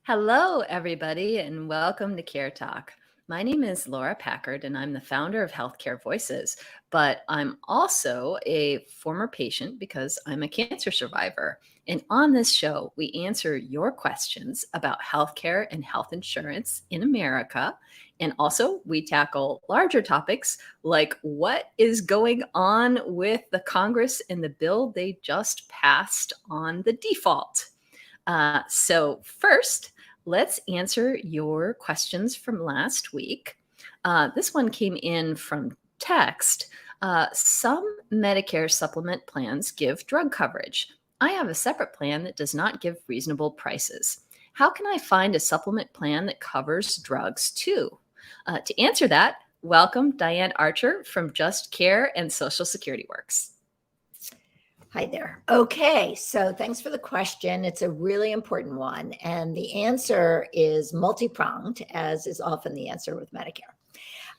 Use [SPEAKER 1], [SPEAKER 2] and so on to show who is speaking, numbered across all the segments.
[SPEAKER 1] Hello, everybody, and welcome to Care Talk. My name is Laura Packard, and I'm the founder of Healthcare Voices, but I'm also a former patient because I'm a cancer survivor. And on this show, we answer your questions about healthcare and health insurance in America. And also, we tackle larger topics like what is going on with the Congress and the bill they just passed on the default. So, first, let's answer your questions from last week. This one came in from text. Some Medicare supplement plans give drug coverage. I have a separate plan that does not give reasonable prices. How can I find a supplement plan that covers drugs too? To answer that, welcome Diane Archer from Just Care and Social Security Works.
[SPEAKER 2] Hi there. Okay, so thanks for the question. It's a really important one. And the answer is multi-pronged, as is often the answer with Medicare.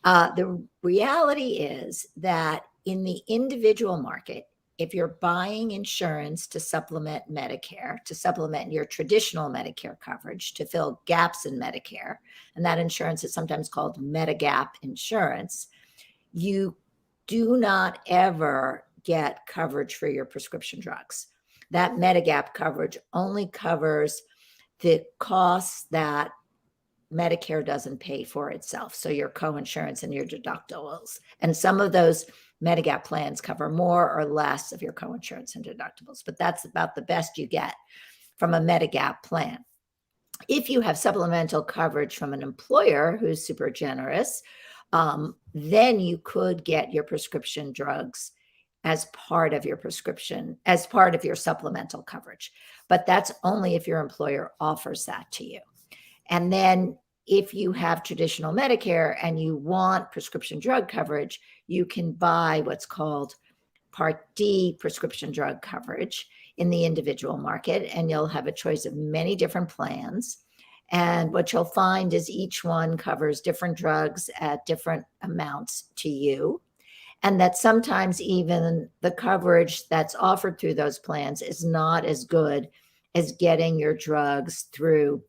[SPEAKER 2] The reality is that in the individual market, if you're buying insurance to supplement Medicare, to supplement your traditional Medicare coverage, to fill gaps in Medicare, and that insurance is sometimes called Medigap insurance, you do not ever get coverage for your prescription drugs. That Medigap coverage only covers the costs that Medicare doesn't pay for itself. So your coinsurance and your deductibles. And some of those Medigap plans cover more or less of your coinsurance and deductibles, but that's about the best you get from a Medigap plan. If you have supplemental coverage from an employer who's super generous, then you could get your prescription drugs as part of your prescription, as part of your supplemental coverage. But that's only if your employer offers that to you. And then if you have traditional Medicare and you want prescription drug coverage, you can buy what's called Part D prescription drug coverage in the individual market, and you'll have a choice of many different plans. And what you'll find is each one covers different drugs at different amounts to you. And that sometimes even the coverage that's offered through those plans is not as good as getting your drugs through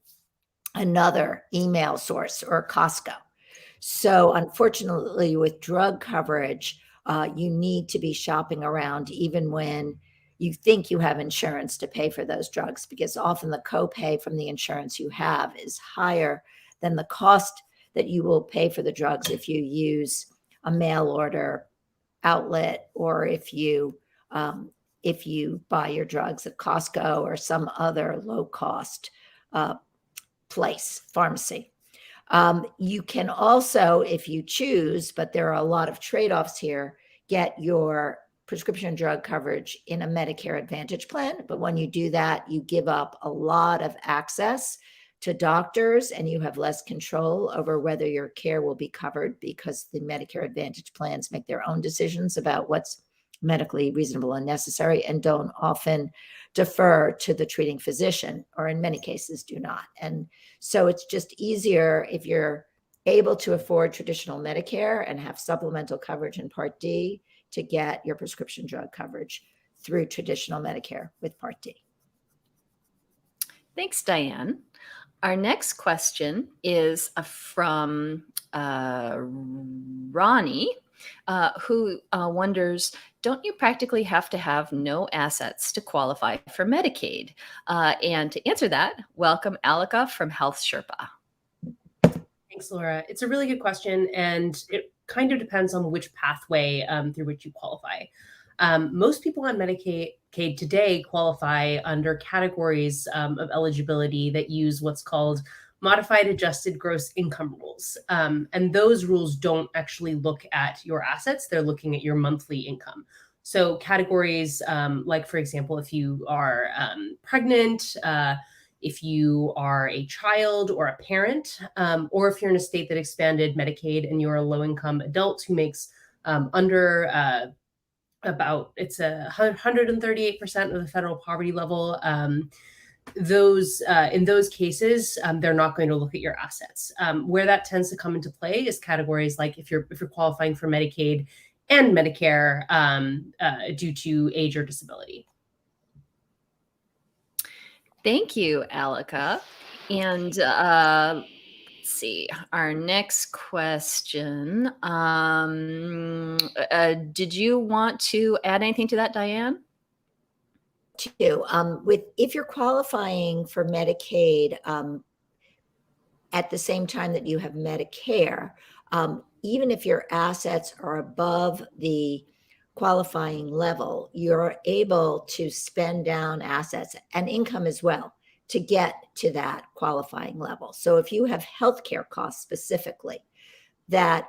[SPEAKER 2] another email source or Costco. So unfortunately, with drug coverage, you need to be shopping around even when you think you have insurance to pay for those drugs, because often the copay from the insurance you have is higher than the cost that you will pay for the drugs if you use a mail order outlet, or if you buy your drugs at Costco or some other low cost place, pharmacy. You can also, if you choose, but there are a lot of trade-offs here, get your prescription drug coverage in a Medicare Advantage plan. But when you do that, you give up a lot of access to doctors, and you have less control over whether your care will be covered, because the Medicare Advantage plans make their own decisions about what's medically reasonable and necessary, and don't often defer to the treating physician, or in many cases do not. And so it's just easier if you're able to afford traditional Medicare and have supplemental coverage in Part D to get your prescription drug coverage through traditional Medicare with Part D.
[SPEAKER 1] Thanks, Diane. Our next question is from Ronnie, who wonders, don't you practically have to have no assets to qualify for Medicaid? And to answer that, welcome Aleka from Health Sherpa.
[SPEAKER 3] Thanks, Laura. It's a really good question, and it kind of depends on which pathway through which you qualify. Most people on Medicaid today qualify under categories of eligibility that use what's called modified adjusted gross income rules. And those rules don't actually look at your assets. They're looking at your monthly income. So categories like, for example, if you are pregnant, if you are a child or a parent, or if you're in a state that expanded Medicaid and you're a low-income adult who makes under it's 138% of the federal poverty level. In those cases, they're not going to look at your assets. Where that tends to come into play is categories like if you're qualifying for Medicaid and Medicare due to age or disability.
[SPEAKER 1] Thank you, Aleka. And let's see, our next question. Did you want to add anything to that, Diane?
[SPEAKER 2] If you're qualifying for Medicaid at the same time that you have Medicare, even if your assets are above the qualifying level, you're able to spend down assets and income as well to get to that qualifying level. So if you have healthcare costs specifically that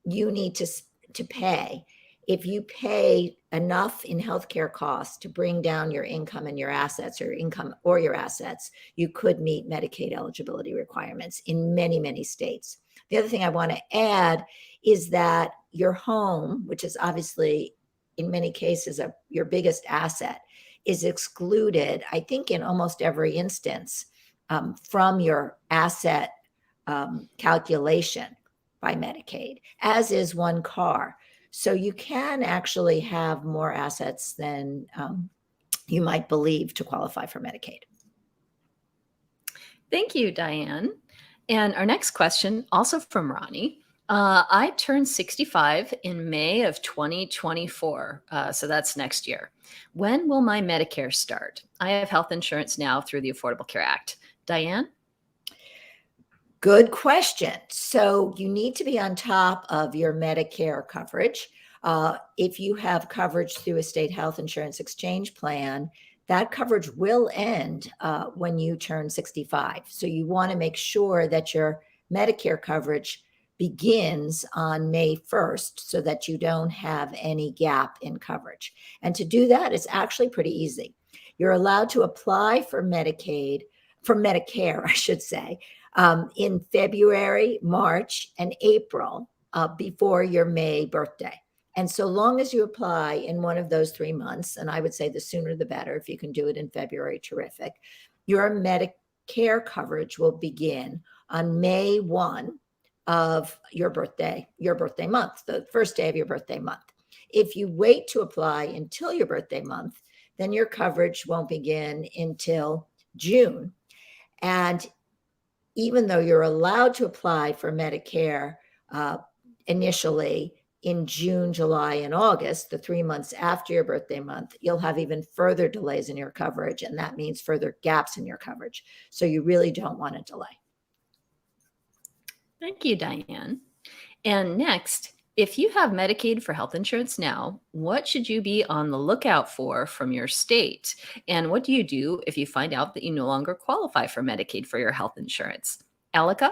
[SPEAKER 2] you need to pay, if you pay enough in healthcare costs to bring down your income and your assets, or income or your assets, you could meet Medicaid eligibility requirements in many, many states. The other thing I want to add is that your home, which is obviously in many cases your biggest asset, is excluded, I think, in almost every instance from your asset calculation by Medicaid, as is one car. So you can actually have more assets than you might believe to qualify for Medicaid.
[SPEAKER 1] Thank you, Diane. And our next question, also from Ronnie. I turned 65 in May of 2024, so that's next year. When will my Medicare start? I have health insurance now through the Affordable Care Act. Diane?
[SPEAKER 2] Good question. So you need to be on top of your Medicare coverage. If you have coverage through a state health insurance exchange plan, that coverage will end when you turn 65. So you want to make sure that your Medicare coverage begins on May 1st so that you don't have any gap in coverage. And to do that, it's actually pretty easy. You're allowed to apply for Medicare, I should say, in February, March, and April before your May birthday. And so long as you apply in one of those 3 months, and I would say the sooner the better, if you can do it in February, terrific, your Medicare coverage will begin on May 1 of your birthday month, the first day of your birthday month. If you wait to apply until your birthday month, then your coverage won't begin until June. And even though you're allowed to apply for Medicare initially in June, July, and August, the 3 months after your birthday month, you'll have even further delays in your coverage, and that means further gaps in your coverage. So you really don't want to delay.
[SPEAKER 1] Thank you, Diane. And next, if you have Medicaid for health insurance now, what should you be on the lookout for from your state? And what do you do if you find out that you no longer qualify for Medicaid for your health insurance? Aleka?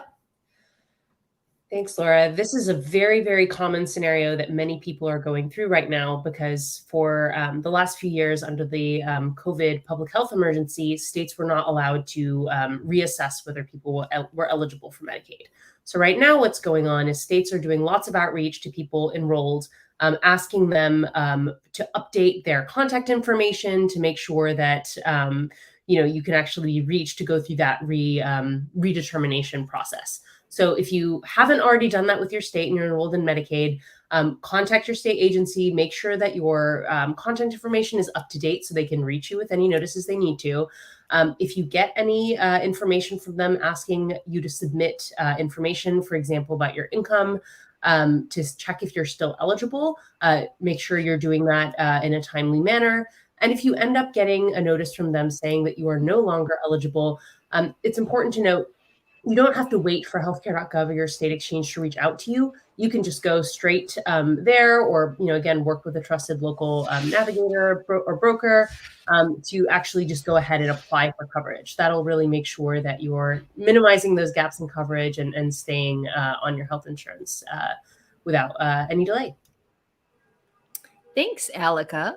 [SPEAKER 3] Thanks, Laura. This is a very, very common scenario that many people are going through right now because for the last few years under the COVID public health emergency, states were not allowed to reassess whether people were eligible for Medicaid. So right now what's going on is states are doing lots of outreach to people enrolled, asking them to update their contact information to make sure that you can actually reach to go through that redetermination process. So if you haven't already done that with your state and you're enrolled in Medicaid, contact your state agency, make sure that your contact information is up to date so they can reach you with any notices they need to. If you get any information from them asking you to submit information, for example, about your income, to check if you're still eligible, make sure you're doing that in a timely manner. And if you end up getting a notice from them saying that you are no longer eligible, it's important to note you don't have to wait for healthcare.gov or your state exchange to reach out to you. You can just go straight there or, again, work with a trusted local navigator or broker to actually just go ahead and apply for coverage. That'll really make sure that you're minimizing those gaps in coverage and staying on your health insurance without any delay.
[SPEAKER 1] Thanks, Aleka.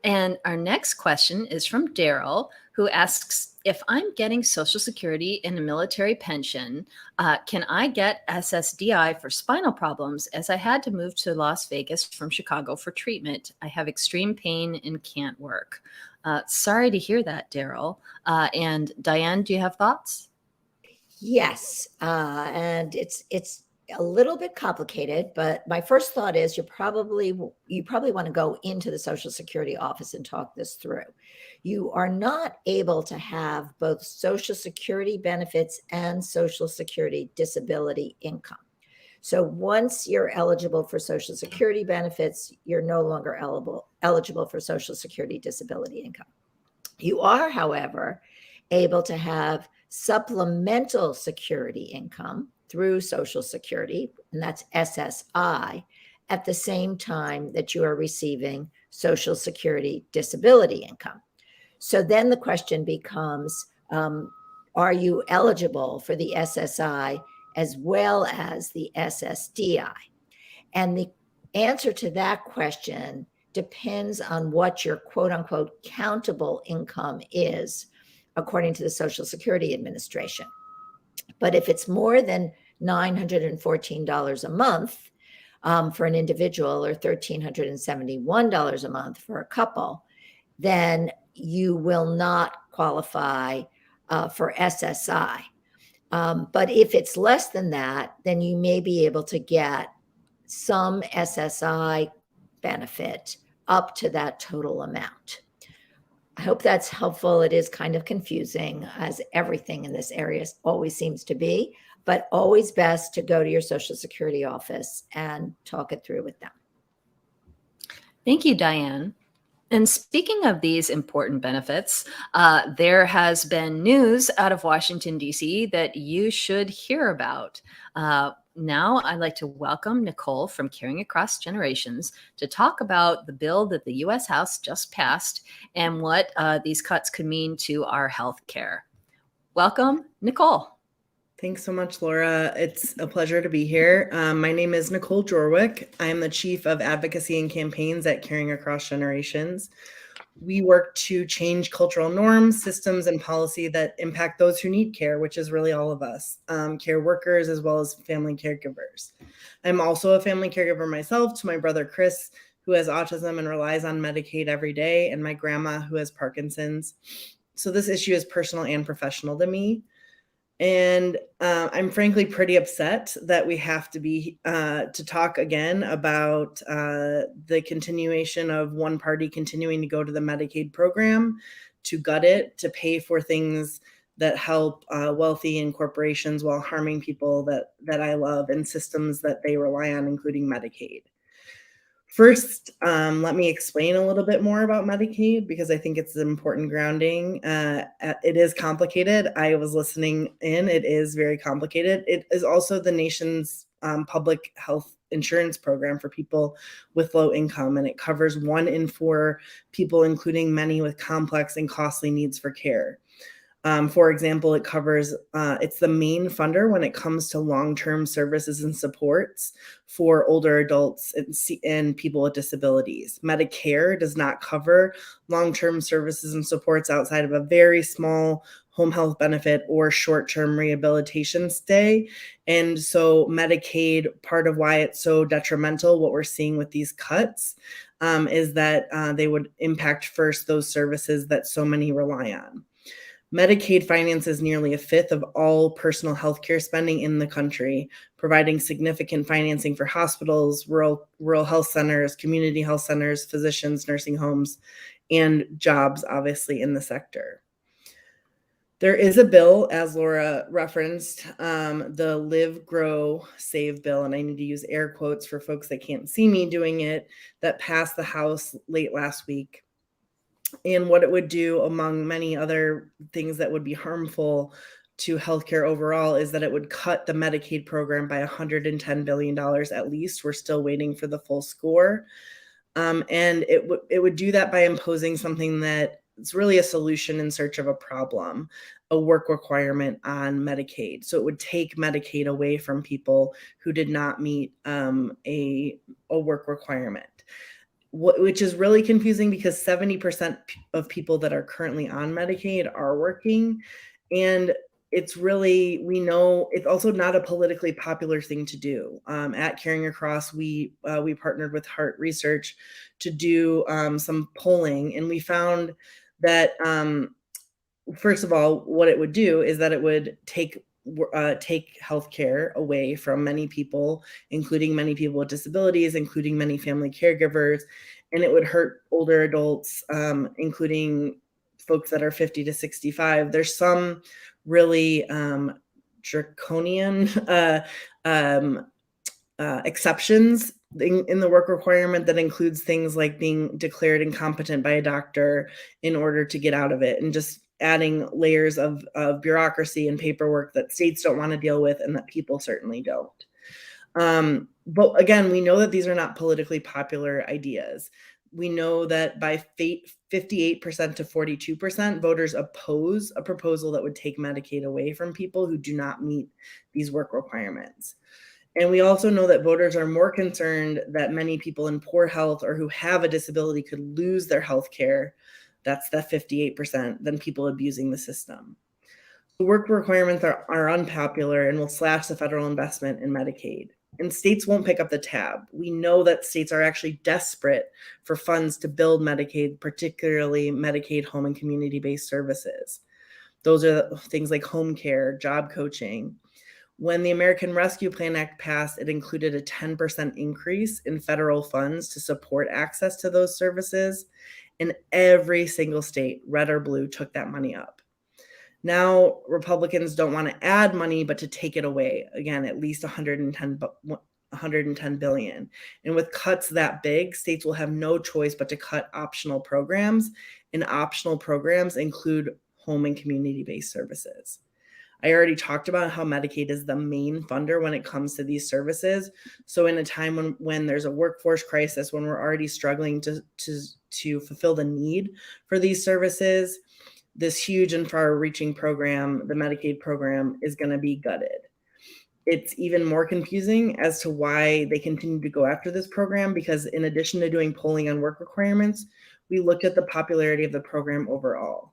[SPEAKER 1] And our next question is from Daryl, who asks, if I'm getting Social Security and a military pension, can I get SSDI for spinal problems as I had to move to Las Vegas from Chicago for treatment? I have extreme pain and can't work. Sorry to hear that, Daryl. And Diane, do you have thoughts?
[SPEAKER 2] Yes, and it's a little bit complicated, but my first thought is you probably want to go into the Social Security office and talk this through. You are not able to have both Social Security benefits and Social Security disability income. So once you're eligible for Social Security benefits, you're no longer eligible for Social Security disability income. You are, however, able to have supplemental security income through Social Security, and that's SSI, at the same time that you are receiving Social Security disability income. So then the question becomes, are you eligible for the SSI as well as the SSDI? And the answer to that question depends on what your quote unquote countable income is, according to the Social Security Administration. But if it's more than $914 a month for an individual, or $1,371 a month for a couple, then you will not qualify for SSI. But if it's less than that, then you may be able to get some SSI benefit up to that total amount. I hope that's helpful. It is kind of confusing, as everything in this area always seems to be, but always best to go to your Social Security office and talk it through with them.
[SPEAKER 1] Thank you, Diane. And speaking of these important benefits, there has been news out of Washington, D.C. that you should hear about. Now I'd like to welcome Nicole from Caring Across Generations to talk about the bill that the U.S. House just passed and what these cuts could mean to our health care. Welcome, Nicole.
[SPEAKER 4] Thanks so much, Laura. It's a pleasure to be here. My name is Nicole Jorwic. I am the Chief of Advocacy and Campaigns at Caring Across Generations. We work to change cultural norms, systems, and policy that impact those who need care, which is really all of us, care workers as well as family caregivers. I'm also a family caregiver myself to my brother, Chris, who has autism and relies on Medicaid every day, and my grandma, who has Parkinson's. So this issue is personal and professional to me. And I'm frankly pretty upset that we have to be to talk again about the continuation of one party continuing to go to the Medicaid program, to gut it, to pay for things that help wealthy and corporations while harming people that I love and systems that they rely on, including Medicaid. First, let me explain a little bit more about Medicaid, because I think it's an important grounding. It is complicated. I was listening in. It is very complicated. It is also the nation's public health insurance program for people with low income, and it covers 1 in 4 people, including many with complex and costly needs for care. For example, it covers, it's the main funder when it comes to long-term services and supports for older adults and people with disabilities. Medicare does not cover long-term services and supports outside of a very small home health benefit or short-term rehabilitation stay. And so Medicaid, part of why it's so detrimental, what we're seeing with these cuts, is that they would impact first those services that so many rely on. Medicaid finances nearly 1/5 of all personal health care spending in the country, providing significant financing for hospitals, rural health centers, community health centers, physicians, nursing homes, and jobs, obviously, in the sector. There is a bill, as Laura referenced, the Live, Grow, Save bill, and I need to use air quotes for folks that can't see me doing it, that passed the House late last week. And what it would do, among many other things that would be harmful to healthcare overall, is that it would cut the Medicaid program by $110 billion at least. We're still waiting for the full score. And it would do that by imposing something that it's really a solution in search of a problem, a work requirement on Medicaid. So it would take Medicaid away from people who did not meet a work requirement. Which is really confusing, because 70% of people that are currently on Medicaid are working. And it's really, we know it's also not a politically popular thing to do. At Caring Across, we partnered with Heart Research to do some polling, and we found that, first of all, what it would do is that it would take take healthcare away from many people, including many people with disabilities, including many family caregivers, and it would hurt older adults, including folks that are 50 to 65. There's some really draconian exceptions in the work requirement that includes things like being declared incompetent by a doctor in order to get out of it, and just adding layers of bureaucracy and paperwork that states don't want to deal with and that people certainly don't. But again, we know that these are not politically popular ideas. We know that by 58% to 42%, voters oppose a proposal that would take Medicaid away from people who do not meet these work requirements. And we also know that voters are more concerned that many people in poor health or who have a disability could lose their health care, that's the 58%, than people abusing the system. The work requirements are unpopular and will slash the federal investment in Medicaid. And states won't pick up the tab. We know that states are actually desperate for funds to build Medicaid, particularly Medicaid home and community-based services. Those are things like home care, job coaching. When the American Rescue Plan Act passed, it included a 10% increase in federal funds to support access to those services, and every single state, red or blue, took that money up. Now, Republicans don't want to add money, but to take it away. Again, at least $110 billion. And with cuts that big, states will have no choice but to cut optional programs, and optional programs include home and community-based services. I already talked about how Medicaid is the main funder when it comes to these services. So in a time when there's a workforce crisis, when we're already struggling to fulfill the need for these services, this huge and far-reaching program, the Medicaid program, is going to be gutted. It's even more confusing as to why they continue to go after this program, because in addition to doing polling on work requirements, we looked at the popularity of the program overall.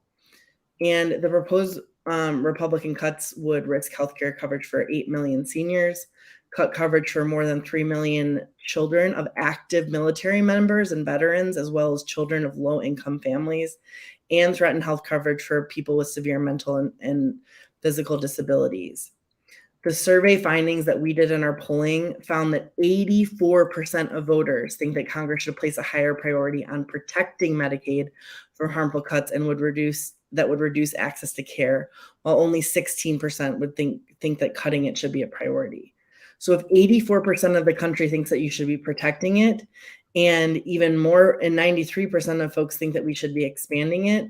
[SPEAKER 4] And the proposed Republican cuts would risk healthcare coverage for 8 million seniors, cut coverage for more than 3 million children of active military members and veterans, as well as children of low-income families, and threaten health coverage for people with severe mental and physical disabilities. The survey findings that we did in our polling found that 84% of voters think that Congress should place a higher priority on protecting Medicaid from harmful cuts and would reduce access to care, while only 16% would think that cutting it should be a priority. So if 84% of the country thinks that you should be protecting it, and even more, and 93% of folks think that we should be expanding it,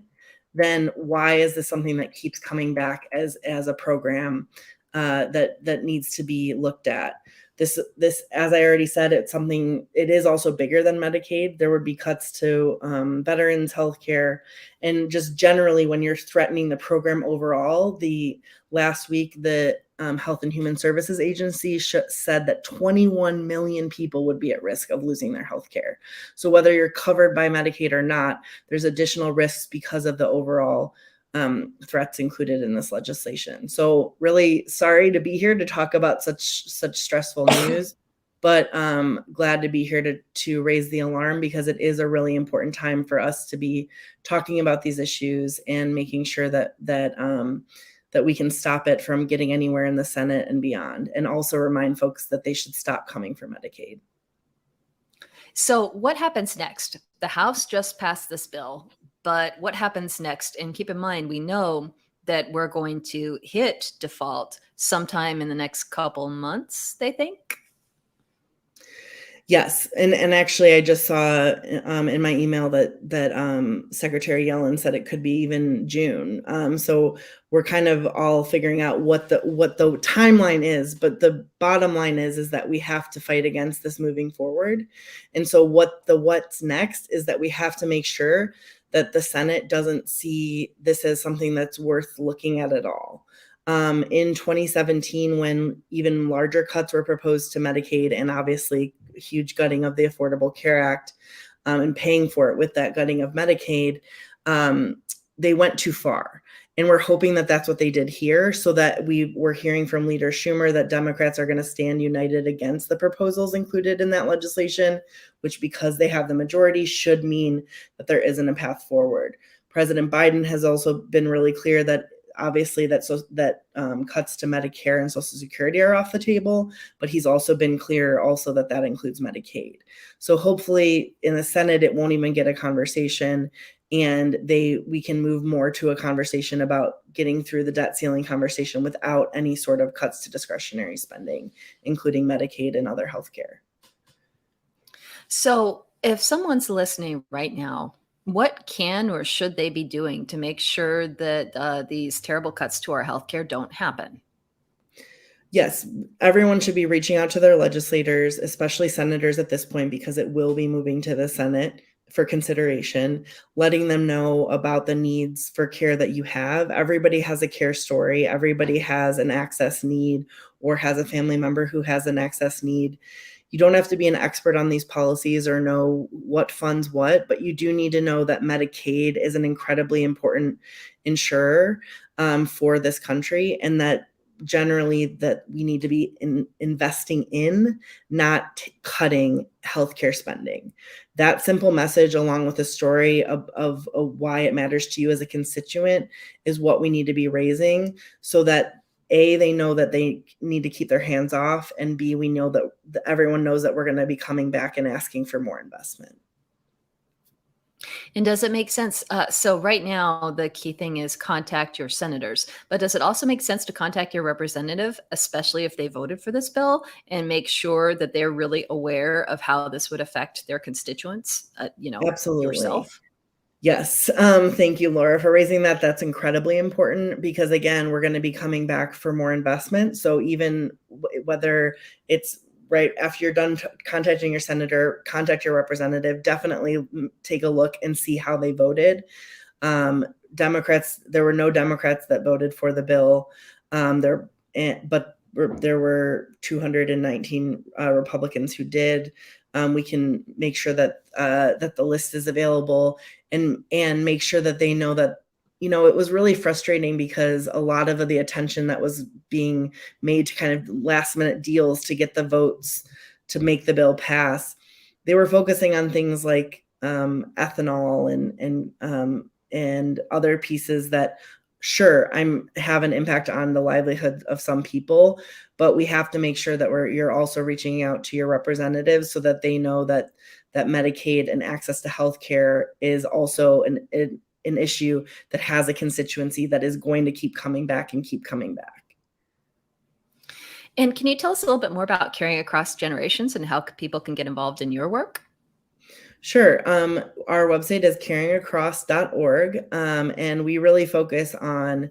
[SPEAKER 4] then why is this something that keeps coming back as a program that needs to be looked at? This, as I already said, it is also bigger than Medicaid. There would be cuts to veterans healthcare, and just generally when you're threatening the program overall. Last week, the Health and Human Services Agency said that 21 million people would be at risk of losing their healthcare. So whether you're covered by Medicaid or not, there's additional risks because of the overall threats included in this legislation. So really sorry to be here to talk about such stressful news, but glad to be here to raise the alarm, because it is a really important time for us to be talking about these issues and making sure that we can stop it from getting anywhere in the Senate and beyond, and also remind folks that they should stop coming for Medicaid.
[SPEAKER 1] So what happens next? The House just passed this bill. But what happens next? And keep in mind, we know that we're going to hit default sometime in the next couple months, they think.
[SPEAKER 4] Yes, and actually, I just saw in my email that Secretary Yellen said it could be even June. So we're kind of all figuring out what the timeline is, but the bottom line is that we have to fight against this moving forward. And so what's next is that we have to make sure that the Senate doesn't see this as something that's worth looking at all. In 2017, when even larger cuts were proposed to Medicaid, and obviously a huge gutting of the Affordable Care Act, and paying for it with that gutting of Medicaid, they went too far. And we're hoping that that's what they did here, so that we're hearing from Leader Schumer that Democrats are going to stand united against the proposals included in that legislation, which, because they have the majority, should mean that there isn't a path forward. President Biden has also been really clear that obviously that cuts to Medicare and Social Security are off the table, but he's also been clear also that includes Medicaid. So hopefully in the Senate, it won't even get a conversation, and we can move more to a conversation about getting through the debt ceiling conversation without any sort of cuts to discretionary spending, including Medicaid and other healthcare.
[SPEAKER 1] So if someone's listening right now, what can or should they be doing to make sure that these terrible cuts to our healthcare don't happen?
[SPEAKER 4] Yes, everyone should be reaching out to their legislators, especially senators at this point, because it will be moving to the Senate for consideration, letting them know about the needs for care that you have. Everybody has a care story. Everybody has an access need or has a family member who has an access need. You don't have to be an expert on these policies or know what funds what, but you do need to know that Medicaid is an incredibly important insurer for this country, and that generally that we need to be investing in, not cutting healthcare spending. That simple message, along with a story of why it matters to you as a constituent, is what we need to be raising, so that A, they know that they need to keep their hands off, and B, we know that everyone knows that we're going to be coming back and asking for more investment.
[SPEAKER 1] And does it make sense? So right now, the key thing is contact your senators, but does it also make sense to contact your representative, especially if they voted for this bill, and make sure that they're really aware of how this would affect their constituents,
[SPEAKER 4] Absolutely.
[SPEAKER 1] yourself?
[SPEAKER 4] Yes. Thank you, Laura, for raising that. That's incredibly important because, again, we're going to be coming back for more investment. So even whether it's right after you're done contacting your senator, contact your representative, definitely take a look and see how they voted. Democrats, there were no Democrats that voted for the bill, but there were 219 Republicans who did. We can make sure that the list is available and make sure that they know that, it was really frustrating because a lot of the attention that was being made to kind of last minute deals to get the votes to make the bill pass, they were focusing on things like ethanol and other pieces that, sure, have an impact on the livelihood of some people, but we have to make sure that you're also reaching out to your representatives so that they know that Medicaid and access to healthcare is also an issue that has a constituency that is going to keep coming back and keep coming back.
[SPEAKER 1] And can you tell us a little bit more about caring across generations and how people can get involved in your work?
[SPEAKER 4] Sure. Our website is caringacross.org, and we really focus on,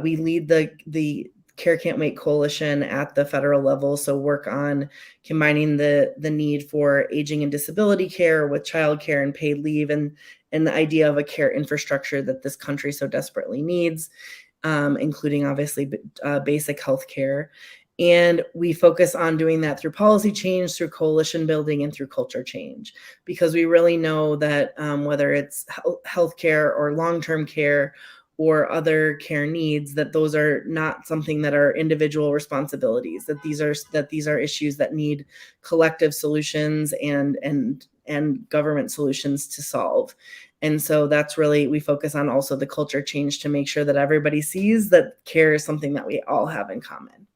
[SPEAKER 4] we lead the Care Can't Wait Coalition at the federal level, so work on combining the need for aging and disability care with childcare and paid leave, and the idea of a care infrastructure that this country so desperately needs, including obviously basic health care. And we focus on doing that through policy change, through coalition building, and through culture change, because we really know that whether it's healthcare or long-term care or other care needs, that those are not something that are individual responsibilities, that these are issues that need collective solutions and government solutions to solve. And so that's really, we focus on also the culture change to make sure that everybody sees that care is something that we all have in common.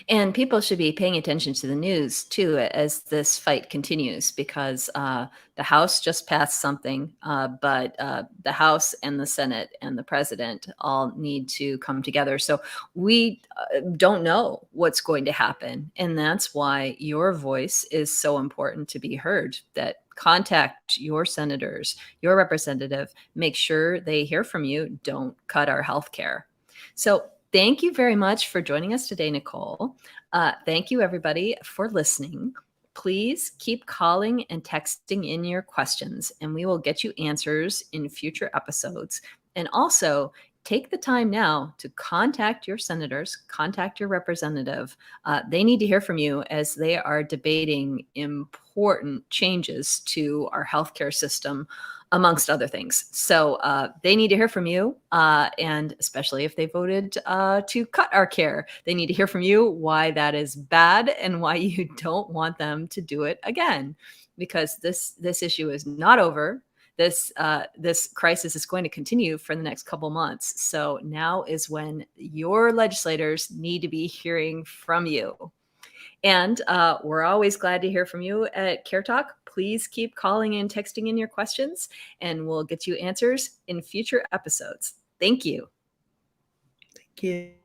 [SPEAKER 1] And people should be paying attention to the news, too, as this fight continues, because the House just passed something, but the House and the Senate and the president all need to come together. So we don't know what's going to happen. And that's why your voice is so important to be heard, that contact your senators, your representative, make sure they hear from you. Don't cut our health care. So thank you very much for joining us today, Nicole. Thank you, everybody, for listening. Please keep calling and texting in your questions, and we will get you answers in future episodes. And also, take the time now to contact your senators, contact your representative. They need to hear from you as they are debating important changes to our healthcare system, amongst other things. So they need to hear from you, and especially if they voted to cut our care, they need to hear from you why that is bad and why you don't want them to do it again, because this issue is not over. this crisis is going to continue for the next couple months. So now is when your legislators need to be hearing from you. And we're always glad to hear from you at Care Talk. Please keep calling and texting in your questions, and we'll get you answers in future episodes. Thank you.
[SPEAKER 4] Thank you.